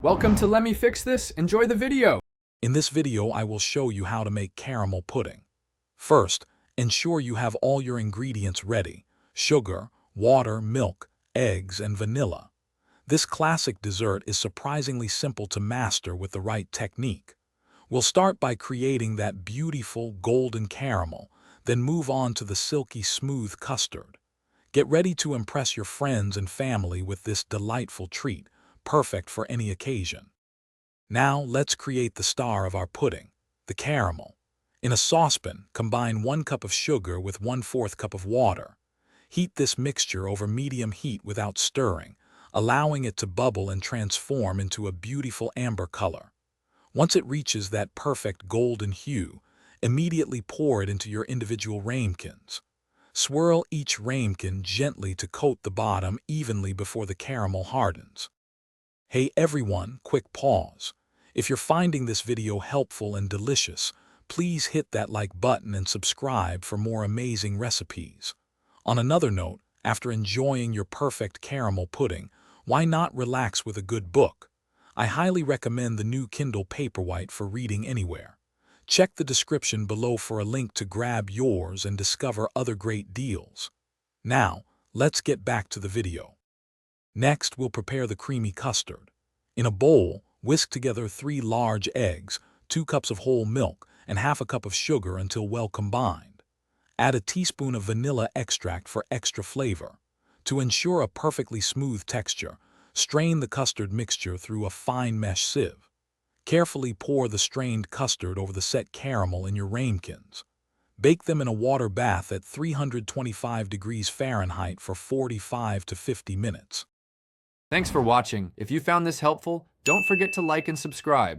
Welcome to Let Me Fix This. Enjoy the video. In this video, I will show you how to make caramel pudding. First, ensure you have all your ingredients ready: sugar, water, milk, eggs, and vanilla. This classic dessert is surprisingly simple to master with the right technique. We'll start by creating that beautiful golden caramel, then move on to the silky smooth custard. Get ready to impress your friends and family with this delightful treat, perfect for any occasion. Now let's create the star of our pudding, the caramel. In a saucepan, combine 1 cup of sugar with 1/4 cup of water. Heat this mixture over medium heat without stirring, allowing it to bubble and transform into a beautiful amber color. Once it reaches that perfect golden hue, immediately pour it into your individual ramekins. Swirl each ramekin gently to coat the bottom evenly before the caramel hardens. Hey everyone, quick pause. If you're finding this video helpful and delicious, please hit that like button and subscribe for more amazing recipes. On another note, after enjoying your perfect caramel pudding, why not relax with a good book? I highly recommend the new Kindle Paperwhite for reading anywhere. Check the description below for a link to grab yours and discover other great deals. Now, let's get back to the video. Next, we'll prepare the creamy custard. In a bowl, whisk together 3 large eggs, 2 cups of whole milk, and half a cup of sugar until well combined. Add a teaspoon of vanilla extract for extra flavor. To ensure a perfectly smooth texture, strain the custard mixture through a fine mesh sieve. Carefully pour the strained custard over the set caramel in your ramekins. Bake them in a water bath at 325 degrees Fahrenheit for 45 to 50 minutes. Thanks for watching. If you found this helpful, don't forget to like and subscribe.